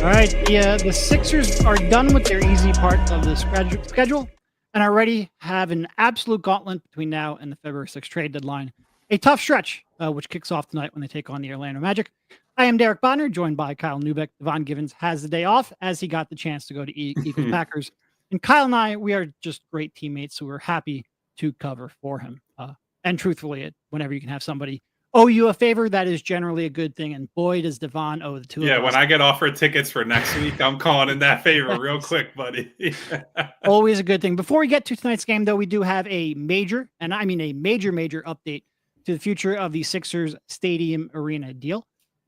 All right, the Sixers are done with their easy part of the schedule and already have an absolute gauntlet between now and the February 6th trade deadline. A tough stretch, which kicks off tonight when they take on the Orlando Magic. I am Derek Bonner, joined by Kyle Neubeck. Devon Givens has the day off as he got the chance to go to Eagles Packers. And Kyle and I, we are just great teammates, so we're happy to cover for him. And truthfully, whenever you can have somebody owe you a favor, that is generally a good thing. And boy, does Devon owe the two of us. Yeah, when I get offered tickets for next week, I'm calling in that favor real quick, buddy. Always a good thing. Before we get to tonight's game, though, we do have a major, and I mean a major update to the future of the Sixers Stadium Arena deal.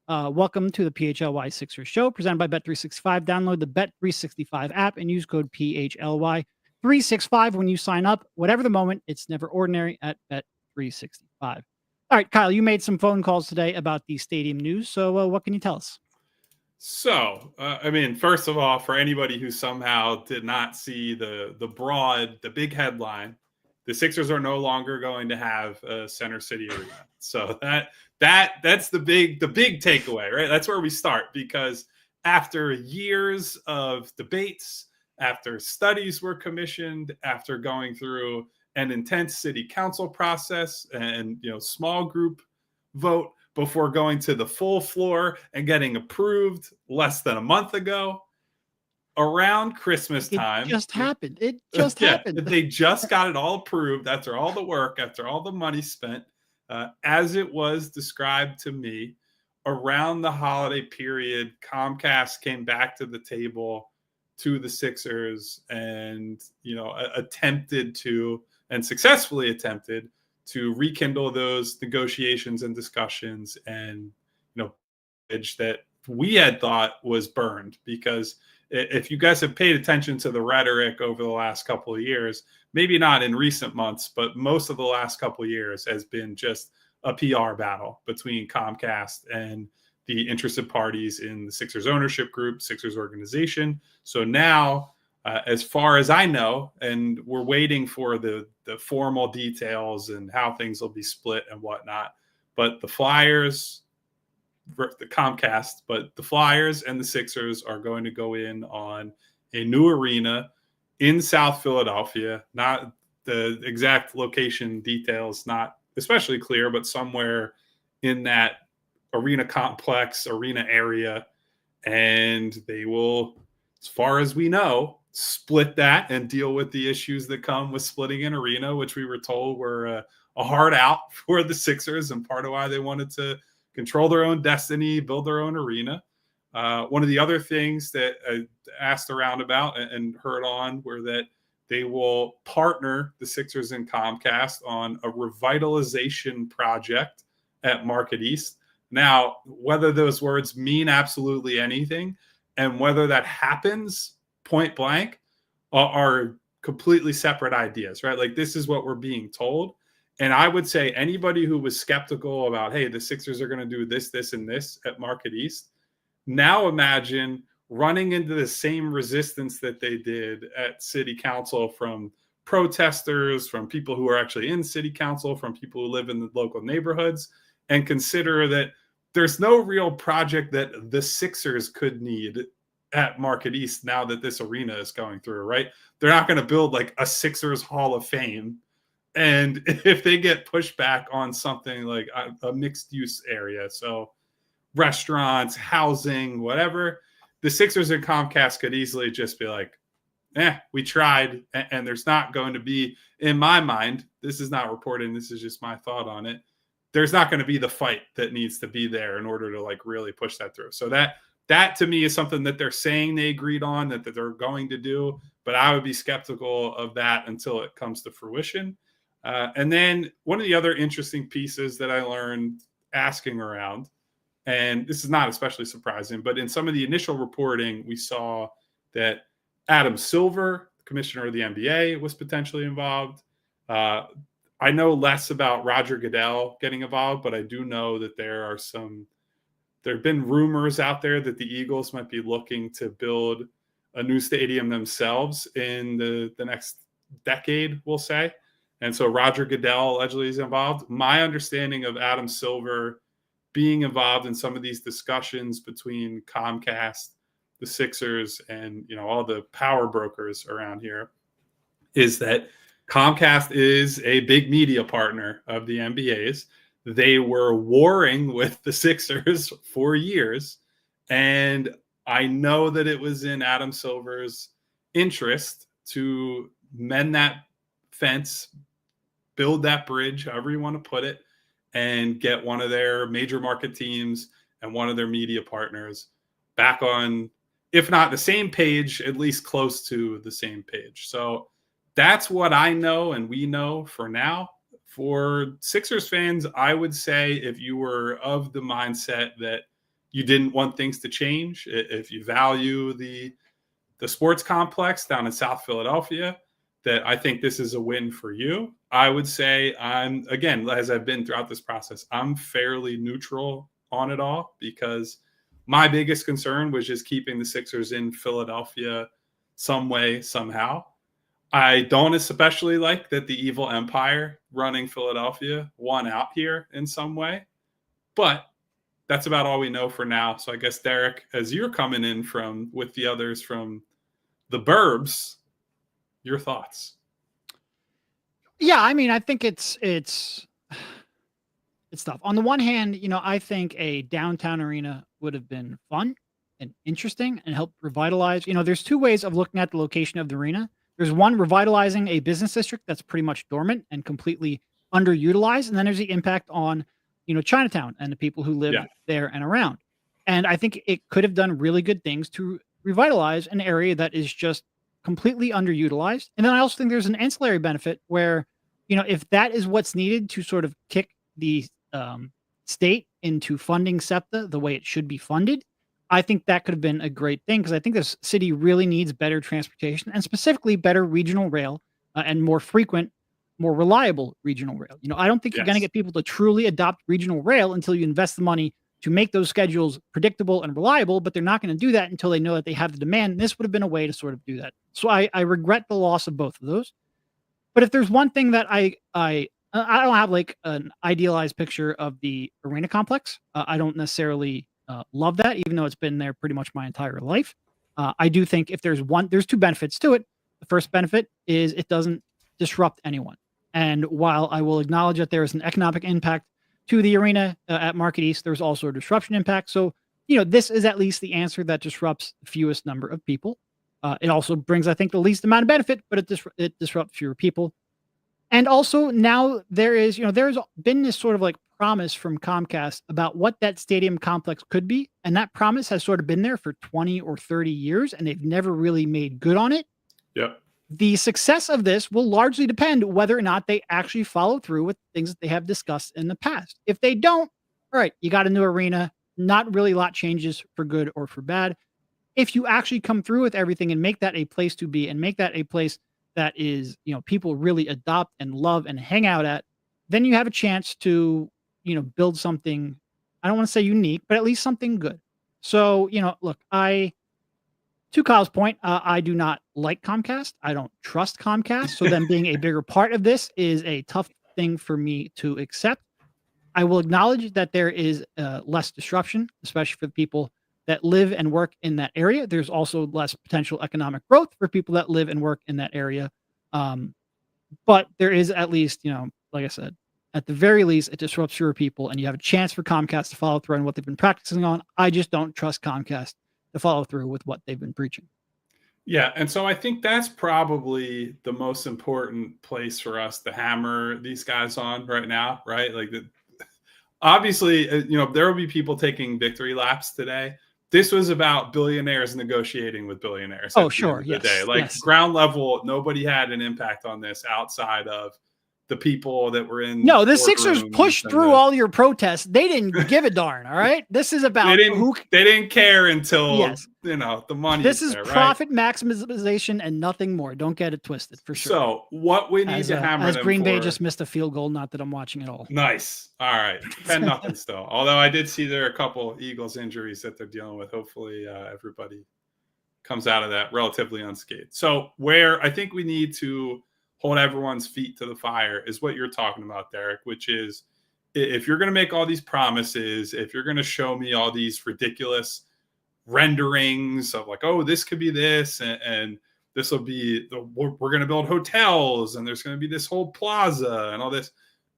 Welcome to the PHLY Sixers show, presented by Bet365. Download the Bet365 app and use code PHLY365 when you sign up. Whatever the moment, it's never ordinary at Bet365. All right, Kyle, you made some phone calls today about the stadium news. So what can you tell us? So, first of all, for anybody who somehow did not see the big headline, the Sixers are no longer going to have a Center City Arena. So that's the big takeaway, right? That's where we start, because after years of debates, after studies were commissioned, after going through an intense city council process and small group vote before going to the full floor and getting approved less than a month ago, around Christmas time. It just happened. Happened. They just got it all approved after all the work, after all the money spent. As it was described to me, around the holiday period, Comcast came back to the table to the Sixers and attempted to, and successfully attempted to, rekindle those negotiations and discussions, and that we had thought was burned. Because if you guys have paid attention to the rhetoric over the last couple of years, maybe not in recent months, but most of the last couple of years has been just a PR battle between Comcast and the interested parties in the Sixers ownership group, Sixers organization. So now, as far as I know, and we're waiting for the formal details and how things will be split and whatnot, but the Flyers, the Comcast, but the Flyers and the Sixers are going to go in on a new arena in South Philadelphia. Not the exact location details, not especially clear, but somewhere in that arena complex, arena area. And they will, as far as we know, split that and deal with the issues that come with splitting an arena, which we were told were a hard out for the Sixers and part of why they wanted to control their own destiny, build their own arena. One of the other things that I asked around about and heard on were that they will partner, the Sixers and Comcast, on a revitalization project at Market East. Now, whether those words mean absolutely anything and whether that happens point blank are completely separate ideas, right? Like, this is what we're being told. And I would say anybody who was skeptical about, hey, the Sixers are going to do this, this, and this at Market East, now imagine running into the same resistance that they did at City Council from protesters, from people who are actually in City Council, from people who live in the local neighborhoods, and consider that there's no real project that the Sixers could need at Market East now that this arena is going through, right? They're not going to build like a Sixers Hall of Fame. And if they get pushback on something like a mixed use area, so restaurants, housing, whatever, the Sixers and Comcast could easily just be like, we tried. And there's not going to be, in my mind, this is not reported, this is just my thought on it, there's not going to be the fight that needs to be there in order to like really push that through. So that to me is something that they're saying they agreed on, that they're going to do, but I would be skeptical of that until it comes to fruition. And then one of the other interesting pieces that I learned asking around, and this is not especially surprising, but in some of the initial reporting, we saw that Adam Silver, commissioner of the NBA, was potentially involved. I know less about Roger Goodell getting involved, but I do know that there have been rumors out there that the Eagles might be looking to build a new stadium themselves in the next decade, we'll say. And so Roger Goodell allegedly is involved. My understanding of Adam Silver being involved in some of these discussions between Comcast the Sixers and, all the power brokers around here is that Comcast is a big media partner of the NBA's. They were warring with the Sixers for years. And I know that it was in Adam Silver's interest to mend that fence, build that bridge, however you want to put it, and get one of their major market teams and one of their media partners back on, if not the same page, at least close to the same page. So that's what I know and we know for now. For Sixers fans, I would say if you were of the mindset that you didn't want things to change, if you value the sports complex down in South Philadelphia, that I think this is a win for you. I would say I'm, again, as I've been throughout this process, I'm fairly neutral on it all because my biggest concern was just keeping the Sixers in Philadelphia some way, somehow. I don't especially like that the evil empire running Philadelphia won out here in some way, but that's about all we know for now. So I guess, Derek, as you're coming in with the others from the burbs, your thoughts? Yeah, I mean, I think it's tough. On the one hand, I think a downtown arena would have been fun and interesting and help revitalize. There's two ways of looking at the location of the arena. There's one, revitalizing a business district that's pretty much dormant and completely underutilized. And then there's the impact on, Chinatown and the people who live there and around. And I think it could have done really good things to revitalize an area that is just completely underutilized. And then I also think there's an ancillary benefit where, if that is what's needed to sort of kick the state into funding SEPTA the way it should be funded, I think that could have been a great thing because I think this city really needs better transportation and specifically better regional rail and more frequent, more reliable regional rail. I don't think you're going to get people to truly adopt regional rail until you invest the money to make those schedules predictable and reliable, but they're not going to do that until they know that they have the demand. And this would have been a way to sort of do that. So I regret the loss of both of those. But if there's one thing that I don't have like an idealized picture of the arena complex. I don't necessarily love that, even though it's been there pretty much my entire life. I do think if there's two benefits to it. The first benefit is it doesn't disrupt anyone. And while I will acknowledge that there is an economic impact to the arena at Market East, there's also a disruption impact. So, this is at least the answer that disrupts the fewest number of people. It also brings, I think, the least amount of benefit, but it disrupts fewer people. And also now there's been this sort of like promise from Comcast about what that stadium complex could be. And that promise has sort of been there for 20 or 30 years, and they've never really made good on it. Yep. The success of this will largely depend whether or not they actually follow through with things that they have discussed in the past. If they don't, all right, you got a new arena, not really a lot changes for good or for bad. If you actually come through with everything and make that a place to be and make that a place that is, people really adopt and love and hang out at, then you have a chance to, build something, I don't want to say unique, but at least something good. So, look, to Kyle's point, I do not like Comcast. I don't trust Comcast. So them being a bigger part of this is a tough thing for me to accept. I will acknowledge that there is less disruption, especially for the people that live and work in that area. There's also less potential economic growth for people that live and work in that area. But there is at least, like I said, at the very least, it disrupts fewer people and you have a chance for Comcast to follow through on what they've been practicing on. I just don't trust Comcast to follow through with what they've been preaching. Yeah. And so I think that's probably the most important place for us to hammer these guys on right now, right? Like obviously, there will be people taking victory laps today. This was about billionaires negotiating with billionaires. Oh, sure. Yes. Ground level, nobody had an impact on this outside of the people that were in. No, the Sixers pushed through all your protests. They didn't give a darn. All right. This is about they didn't care until the money. This is profit maximization and nothing more. Don't get it twisted for sure. So what we need to hammer as them Green Bay for, just missed a field goal. Not that I'm watching at all. Nice. All right. 10-0 still. Although I did see there are a couple Eagles injuries that they're dealing with. Hopefully everybody comes out of that relatively unscathed. So where I think we need to hold everyone's feet to the fire is what you're talking about, Derek, which is if you're going to make all these promises, if you're going to show me all these ridiculous renderings of like, oh, this could be this, and this will be we're going to build hotels, and there's going to be this whole plaza and all this,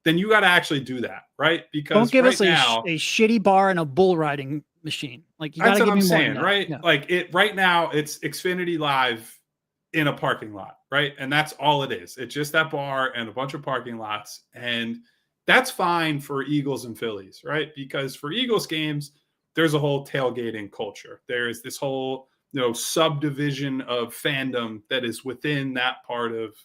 then you got to actually do that, right? Because Don't give right us now, a shitty bar and a bull riding machine. Like, you got that's to what give I'm me more saying, than that. right? Yeah. Like right now, it's Xfinity Live in a parking lot, right? And that's all it is. It's just that bar and a bunch of parking lots, and that's fine for Eagles and Phillies, right? Because for Eagles games, there's a whole tailgating culture. There's this whole, subdivision of fandom that is within that part of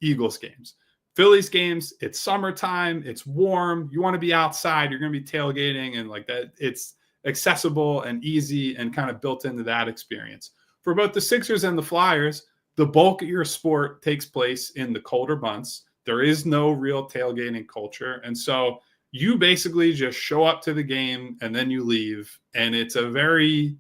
Eagles games. Phillies games, it's summertime, it's warm, you want to be outside, you're going to be tailgating, and like that, it's accessible and easy and kind of built into that experience. For both the Sixers and the Flyers, the bulk of your sport takes place in the colder months. There is no real tailgating culture. And so you basically just show up to the game and then you leave. And it's a very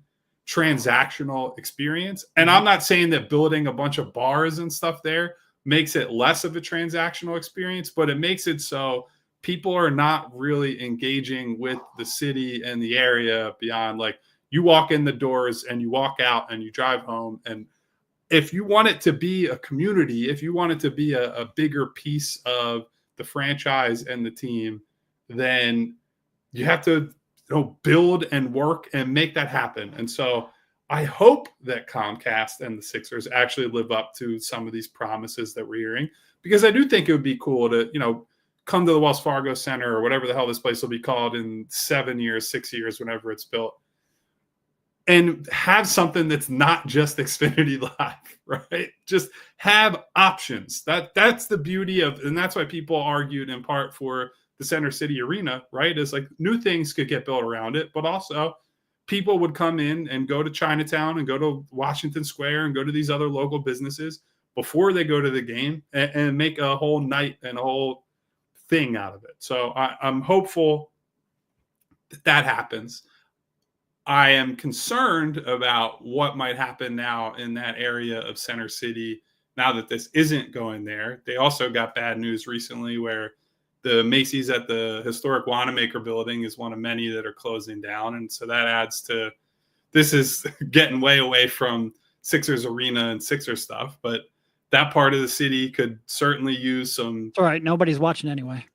transactional experience. And I'm not saying that building a bunch of bars and stuff there makes it less of a transactional experience, but it makes it so people are not really engaging with the city and the area beyond, like, you walk in the doors and you walk out and you drive home. And if you want it to be a community, if you want it to be a bigger piece of the franchise and the team, then you have to build and work and make that happen. And so I hope that Comcast and the Sixers actually live up to some of these promises that we're hearing, because I do think it would be cool to, come to the Wells Fargo Center or whatever the hell this place will be called in 7 years, 6 years, whenever it's built, and have something that's not just Xfinity Live, right? Just have options. That's the beauty of, and that's why people argued in part for the Center City Arena, right? Is like new things could get built around it, but also people would come in and go to Chinatown and go to Washington Square and go to these other local businesses before they go to the game and make a whole night and a whole thing out of it. So I'm hopeful that happens. I am concerned about what might happen now in that area of Center City now that this isn't going there. They also got bad news recently where the Macy's at the historic Wanamaker building is one of many that are closing down. And so that adds to, this is getting way away from Sixers Arena and Sixers stuff, but that part of the city could certainly use some. It's all right. Nobody's watching anyway.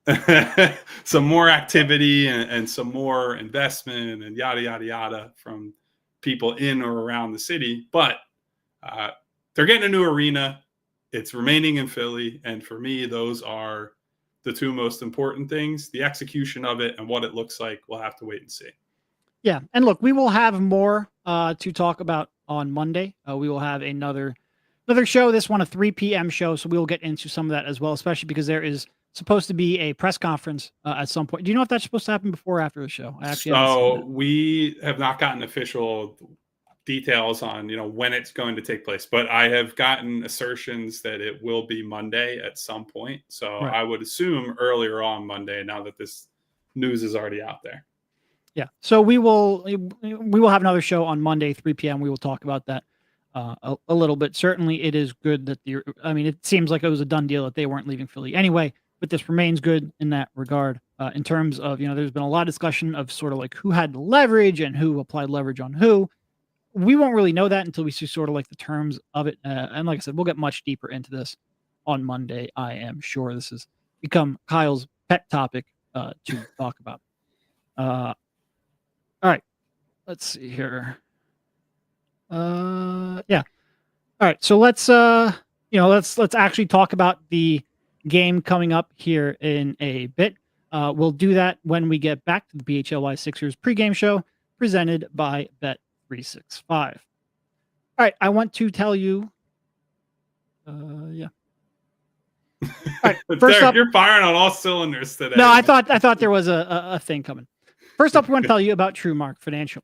Some more activity and some more investment and yada, yada, yada from people in or around the city. But they're getting a new arena. It's remaining in Philly. And for me, those are the two most important things. The execution of it and what it looks like, we'll have to wait and see. Yeah. And look, we will have more to talk about on Monday. We will have another show, this one a 3 p.m. show, so we will get into some of that as well, especially because there is supposed to be a press conference at some point. Do you know if that's supposed to happen before or after the show? So we have not gotten official details on when it's going to take place, but I have gotten assertions that it will be Monday at some point. So right. I would assume earlier on Monday, now that this news is already out there. Yeah. So we will have another show on Monday, 3 p.m. We will talk about that a little bit. Certainly it is good that it seems like it was a done deal that they weren't leaving Philly anyway, but this remains good in that regard. In terms of, there's been a lot of discussion of sort of like who had leverage and who applied leverage on who. We won't really know that until we see sort of like the terms of it. And like I said, we'll get much deeper into this on Monday. I am sure this has become Kyle's pet topic to talk about. All right, let's see here. Yeah. All right. So let's actually talk about the game coming up here in a bit. We'll do that when we get back to the PHLY Sixers pregame show presented by Bet365. All right. I want to tell you, yeah. All right. First up, you're firing on all cylinders today. No, I thought there was a thing coming. First up, we want to tell you about TrueMark Financial.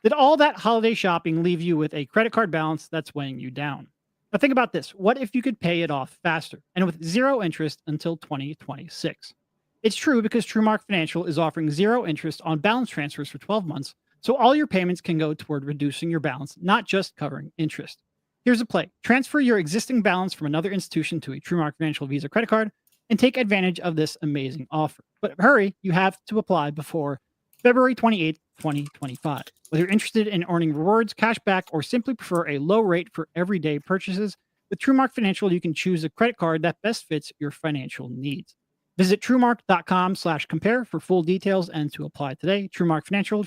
Did all that holiday shopping leave you with a credit card balance that's weighing you down? Now think about this. What if you could pay it off faster and with zero interest until 2026? It's true because TrueMark Financial is offering zero interest on balance transfers for 12 months, so all your payments can go toward reducing your balance, not just covering interest. Here's a play. Transfer your existing balance from another institution to a TrueMark Financial Visa credit card and take advantage of this amazing offer. But hurry, you have to apply before February 28th, 2025. Whether you're interested in earning rewards, cash back, or simply prefer a low rate for everyday purchases, with TrueMark Financial, you can choose a credit card that best fits your financial needs. Visit truemark.com/compare for full details and to apply today. TrueMark Financial,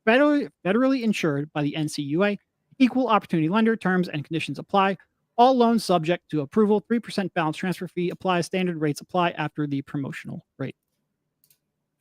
federally insured by the NCUA, equal opportunity lender. Terms and conditions apply. All loans subject to approval. 3% balance transfer fee applies. Standard rates apply after the promotional rate.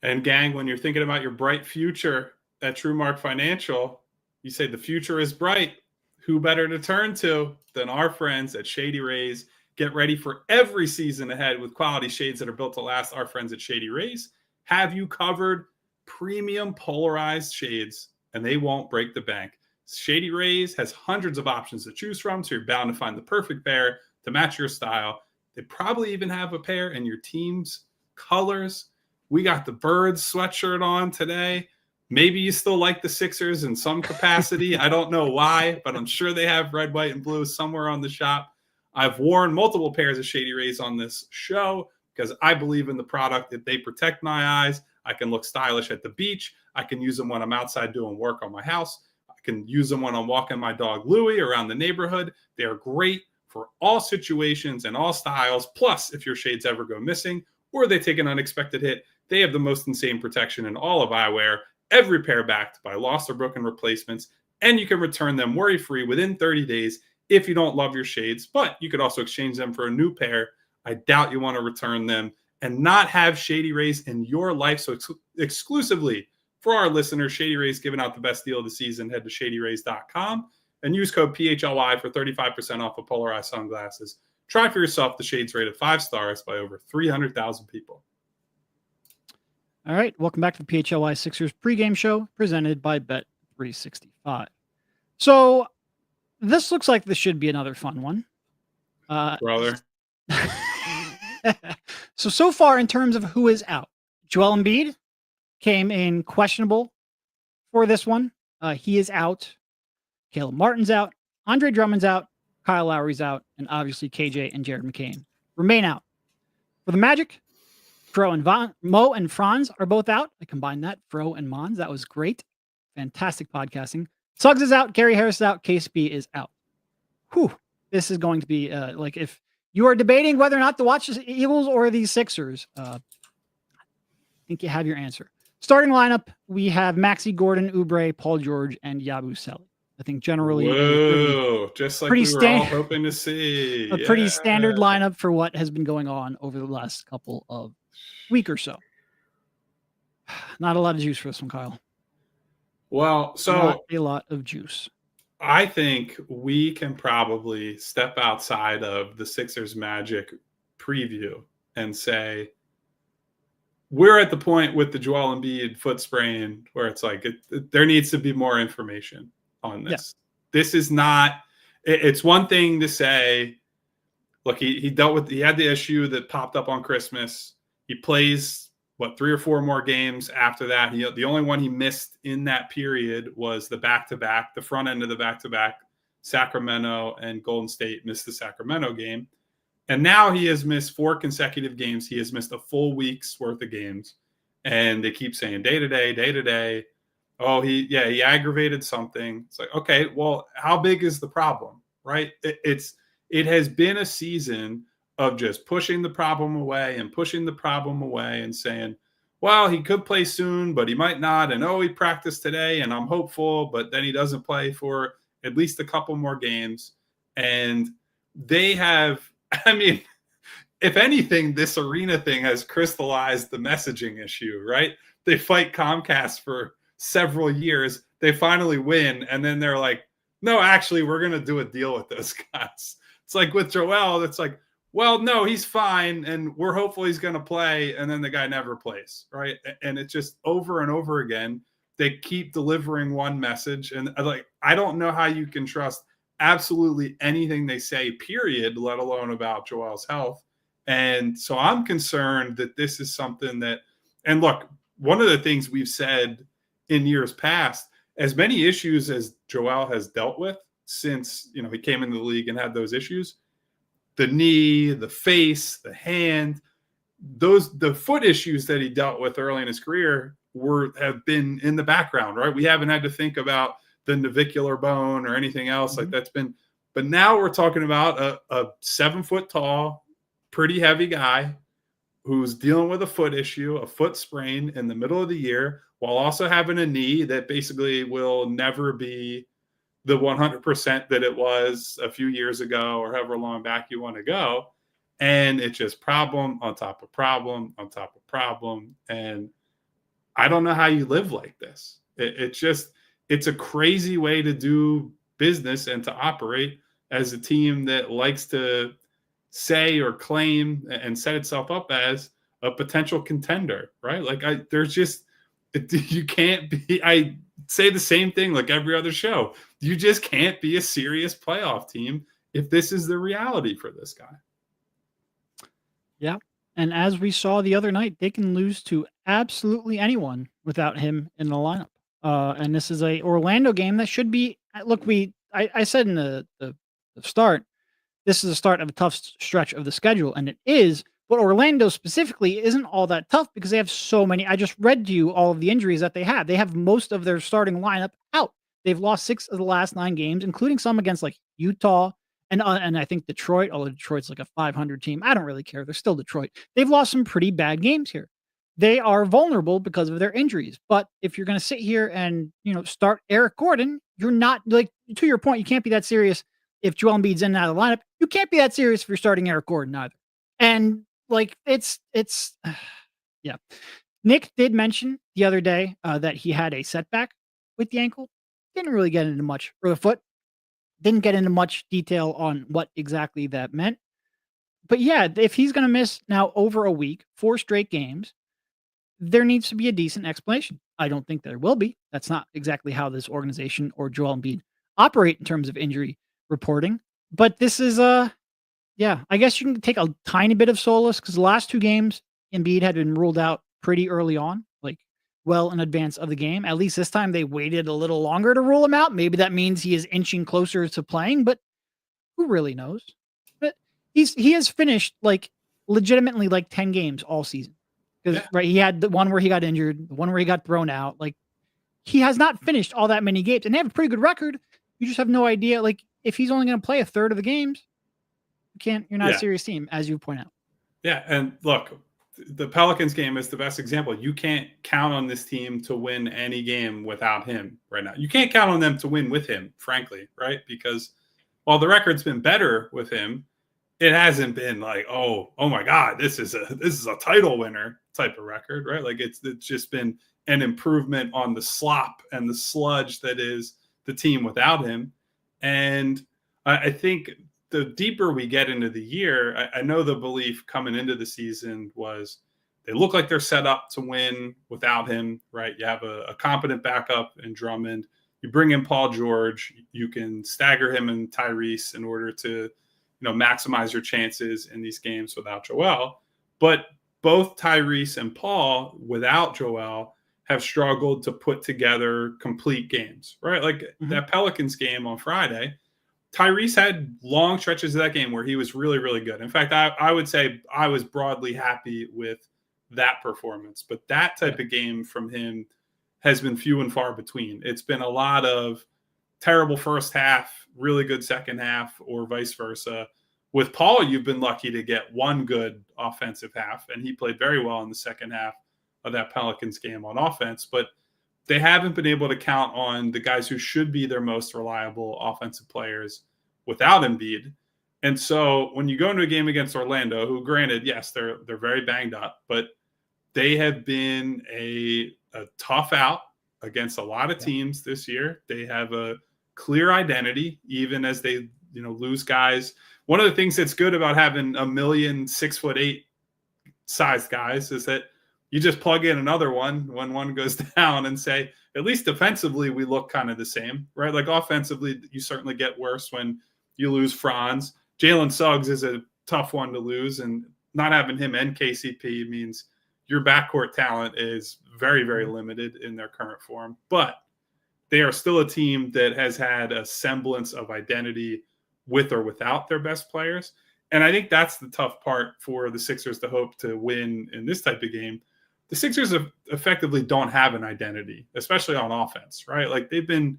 And gang, when you're thinking about your bright future at TrueMark Financial, you say the future is bright. Who better to turn to than our friends at Shady Rays? Get ready for every season ahead with quality shades that are built to last. Our friends at Shady Rays have you covered. Premium polarized shades, and they won't break the bank. Shady Rays has hundreds of options to choose from, so you're bound to find the perfect pair to match your style. They probably even have a pair in your team's colors. We got the Birds sweatshirt on today. Maybe you still like the Sixers in some capacity. I don't know why, but I'm sure they have red, white, and blue somewhere on the shop. I've worn multiple pairs of Shady Rays on this show because I believe in the product, that they protect my eyes. I can look stylish at the beach. I can use them when I'm outside doing work on my house. I can use them when I'm walking my dog Louie around the neighborhood. They are great for all situations and all styles. Plus, if your shades ever go missing or they take an unexpected hit, they have the most insane protection in all of eyewear. Every pair backed by lost or broken replacements, and you can return them worry-free within 30 days if you don't love your shades, but you could also exchange them for a new pair. I doubt you want to return them and not have Shady Rays in your life. So exclusively for our listeners, Shady Rays giving out the best deal of the season. Head to shadyrays.com and use code PHLY for 35% off of polarized sunglasses. Try for yourself the shades rated 5 stars by over 300,000 people. All right, welcome back to the PHLY Sixers pregame show presented by Bet365. So this looks like this should be another fun one. Brother. So far in terms of who is out, Joel Embiid came in questionable for this one. He is out. Caleb Martin's out. Andre Drummond's out. Kyle Lowry's out. And obviously KJ and Jared McCain remain out. For the Magic, Fro and Mo and Franz are both out. I combined that. Fro and Mons. That was great. Fantastic podcasting. Suggs is out. Gary Harris is out. KCP is out. Whew. This is going to be like if you are debating whether or not to watch the Eagles or the Sixers, I think you have your answer. Starting lineup, we have Maxey, Gordon, Oubre, Paul George, and Yabusele. I think generally just like pretty we were all hoping to see. A pretty standard lineup for what has been going on over the last couple of week or so. Not a lot of juice for this one, Kyle. Well, so not a lot of juice. I think we can probably step outside of the Sixers Magic preview and say we're at the point with the Joel Embiid foot sprain where it's like there needs to be more information on this. Yeah. This is not. It's one thing to say, look, he had the issue that popped up on Christmas. He plays 3 or 4 more games after that. The only one he missed in that period was the back-to-back, the front end of the back-to-back. Sacramento and Golden State missed the Sacramento game. And now he has missed 4 consecutive games. He has missed a full week's worth of games. And they keep saying day-to-day, day-to-day. Oh, he aggravated something. It's like, okay, well, how big is the problem, right? It has been a season of just pushing the problem away and saying, well, he could play soon, but he might not. And, he practiced today and I'm hopeful, but then he doesn't play for at least a couple more games. And they have, if anything, this arena thing has crystallized the messaging issue, right? They fight Comcast for several years. They finally win. And then they're like, no, actually, we're going to do a deal with those guys. It's like with Joel, it's like, well, no, he's fine, and we're hopeful he's going to play, and then the guy never plays, right? And it's just over and over again. They keep delivering one message, and I don't know how you can trust absolutely anything they say, period, let alone about Joel's health. And so I'm concerned that this is something that, and look, one of the things we've said in years past, as many issues as Joel has dealt with since, he came into the league and had those issues, the knee, the face, the hand, the foot issues that he dealt with early in his career have been in the background, right? We haven't had to think about the navicular bone or anything else like that's been. But now we're talking about a 7 foot tall, pretty heavy guy who's dealing with a foot issue, a foot sprain in the middle of the year, while also having a knee that basically will never be the 100% that it was a few years ago or however long back you want to go. And it's just problem on top of problem on top of problem. And I don't know how you live like this. It's a crazy way to do business and to operate as a team that likes to say or claim and set itself up as a potential contender, right? Like you can't be, I say the same thing like every other show. You just can't be a serious playoff team if this is the reality for this guy. Yeah. And as we saw the other night, they can lose to absolutely anyone without him in the lineup. And this is a Orlando game that should be, look, I said in the start, this is the start of a tough stretch of the schedule, and it is. But Orlando specifically isn't all that tough because they have so many. I just read to you all of the injuries that they have. They have most of their starting lineup out. They've lost 6 of the last 9 games, including some against like Utah and I think Detroit. Although Detroit's like a 500 team, I don't really care. They're still Detroit. They've lost some pretty bad games here. They are vulnerable because of their injuries. But if you're going to sit here and start Eric Gordon, you're not, like, to your point, you can't be that serious if Joel Embiid's in and out of the lineup. You can't be that serious if you're starting Eric Gordon either. And like it's yeah. Nick did mention the other day that he had a setback with the ankle. Didn't really get into much, or the foot. Didn't get into much detail on what exactly that meant. But yeah, if he's going to miss now over a week, 4 straight games, there needs to be a decent explanation. I don't think there will be. That's not exactly how this organization or Joel Embiid operate in terms of injury reporting. But this is yeah, I guess you can take a tiny bit of solace because the last 2 games, Embiid had been ruled out pretty early on, like well in advance of the game. At least this time they waited a little longer to rule him out. Maybe that means he is inching closer to playing, but who really knows? But he has finished like legitimately like 10 games all season. Because right, he had the one where he got injured, the one where he got thrown out. Like he has not finished all that many games, and they have a pretty good record. You just have no idea. Like if he's only going to play a third of the games, you're not a serious team, as you point out. Yeah. And look, the Pelicans game is the best example. You can't count on this team to win any game without him right now. You can't count on them to win with him, frankly, right? Because while the record's been better with him, it hasn't been like, oh my God, this is a title winner type of record, right? Like it's just been an improvement on the slop and the sludge that is the team without him. And I think the deeper we get into the year, I know the belief coming into the season was they look like they're set up to win without him, right? You have a competent backup in Drummond. You bring in Paul George. You can stagger him and Tyrese in order to maximize your chances in these games without Joel. But both Tyrese and Paul, without Joel, have struggled to put together complete games, right? Like that Pelicans game on Friday, Tyrese had long stretches of that game where he was really, really good. In fact, I would say I was broadly happy with that performance. But that type of game from him has been few and far between. It's been a lot of terrible first half, really good second half, or vice versa. With Paul, you've been lucky to get one good offensive half, and he played very well in the second half of that Pelicans game on offense. But they haven't been able to count on the guys who should be their most reliable offensive players without Embiid. And so when you go into a game against Orlando, who granted, yes, they're very banged up, but they have been a tough out against a lot of teams this year. They have a clear identity, even as they lose guys. One of the things that's good about having 1,000,000 6'8" sized guys is that you just plug in another one when one goes down and say, at least defensively, we look kind of the same, right? Like offensively, you certainly get worse when you lose Franz. Jalen Suggs is a tough one to lose, and not having him and KCP means your backcourt talent is very, very limited in their current form. But they are still a team that has had a semblance of identity with or without their best players. And I think that's the tough part for the Sixers to hope to win in this type of game. the Sixers effectively don't have an identity, especially on offense, right? Like they've been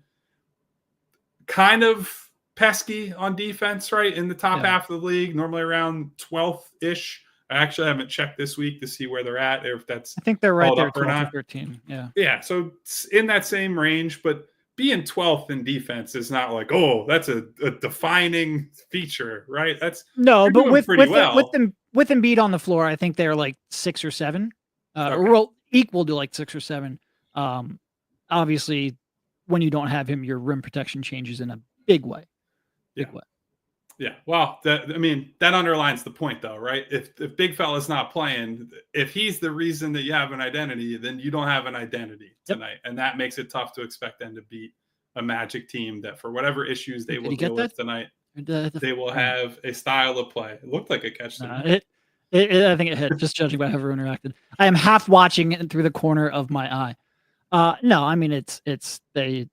kind of pesky on defense, right? In the top half of the league, normally around 12th-ish. I actually haven't checked this week to see where they're at, or if that's I think they're right there, 12 or 13. Yeah. Yeah. So it's in that same range, but being 12th in defense is not like, oh, that's a defining feature, right? That's no, but with Embiid on the floor, I think they're like 6 or 7, Okay. or equal to like 6 or 7. Obviously, when you don't have him, your rim protection changes in a big way. Yeah. Well, that underlines the point, though, right? If Big Fella's not playing, if he's the reason that you have an identity, then you don't have an identity tonight. And that makes it tough to expect them to beat a Magic team that, for whatever issues they will deal with tonight, they will have a style of play. It looked like a catch tonight. I think it hit, just judging by how everyone reacted. I am half watching it through the corner of my eye. No, I mean, it's they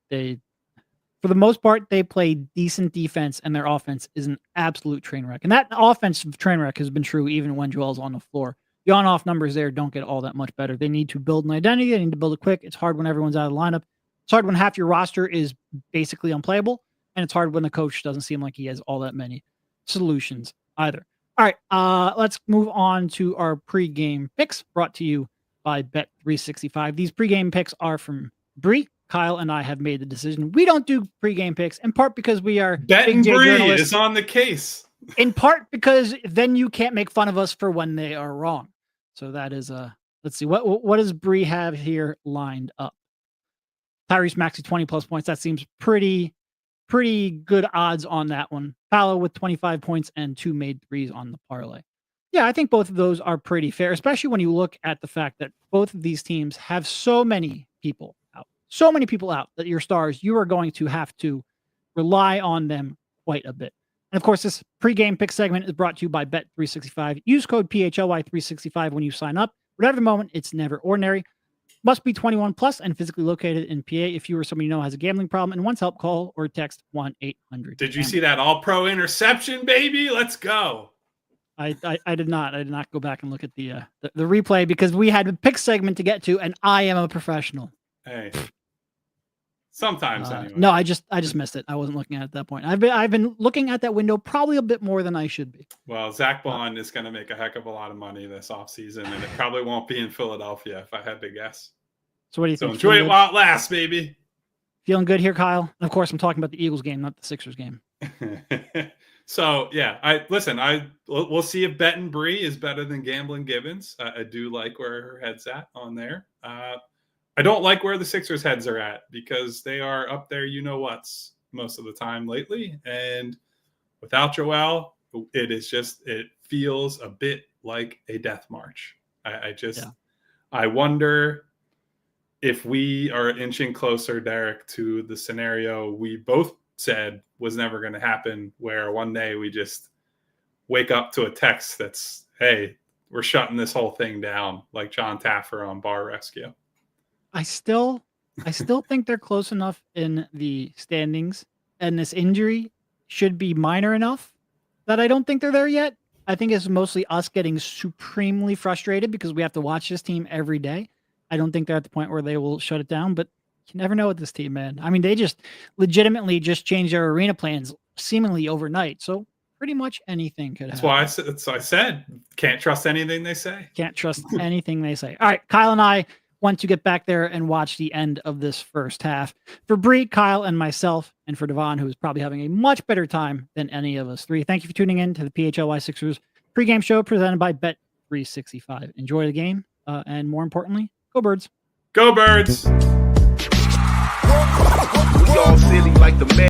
for the most part, they play decent defense, and their offense is an absolute train wreck. And that offensive train wreck has been true even when Joel's on the floor. The on-off numbers there don't get all that much better. They need to build an identity. They need to build it quick. It's hard when everyone's out of the lineup. It's hard when half your roster is basically unplayable, and it's hard when the coach doesn't seem like he has all that many solutions either. All right, let's move on to our pregame picks brought to you by Bet365. These pregame picks are from Bree. Kyle and I have made the decision. We don't do pregame picks, in part because we are Bet and Bree is on the case. In part because then you can't make fun of us for when they are wrong. So that is let's see, what does Bree have here lined up? Tyrese Maxey 20+ points. That seems pretty good odds on that one. Paolo with 25 points and 2 made threes on the parlay. Yeah, I think both of those are pretty fair, especially when you look at the fact that both of these teams have so many people out that your stars, you are going to have to rely on them quite a bit. And of course, this pregame pick segment is brought to you by Bet365. Use code PHLY365 when you sign up. Whatever the moment, it's never ordinary. Must be 21 plus and physically located in PA. If you or somebody you know has a gambling problem and wants help, call or text 1-800. Did you see that all-pro interception, baby? Let's go. I did not. I did not go back and look at the replay because we had a pick segment to get to, and I am a professional. Hey. Sometimes anyway. No, I just missed it. I wasn't looking at that point. I've been looking at that window probably a bit more than I should be. Well, Zach Bond is going to make a heck of a lot of money this offseason, and it probably won't be in Philadelphia if I had to guess. So what do you think? Enjoy it while it lasts, baby. Feeling good here, Kyle? And of course, I'm talking about the Eagles game, not the Sixers game. So yeah, we'll see if betting Bree is better than gambling Gibbons. I do like where her head's at on there. I don't like where the Sixers' heads are at because they are up there, you know what's most of the time lately. And without Joel, it feels a bit like a death march. I wonder if we are inching closer, Derek, to the scenario we both said was never going to happen, where one day we just wake up to a text that's, hey, we're shutting this whole thing down, like John Taffer on Bar Rescue. I still think they're close enough in the standings, and this injury should be minor enough that I don't think they're there yet. I think it's mostly us getting supremely frustrated because we have to watch this team every day. I don't think they're at the point where they will shut it down, but you never know with this team, man. I mean, they just legitimately just changed their arena plans seemingly overnight. So pretty much anything could happen. That's why I said, can't trust anything they say. Can't trust anything they say. All right, Kyle and I want to get back there and watch the end of this first half. For Bree, Kyle, and myself, and for Devon, who is probably having a much better time than any of us three, thank you for tuning in to the PHLY Sixers pregame show presented by Bet365. Enjoy the game, and more importantly, go Birds. Go Birds! We all silly like the man.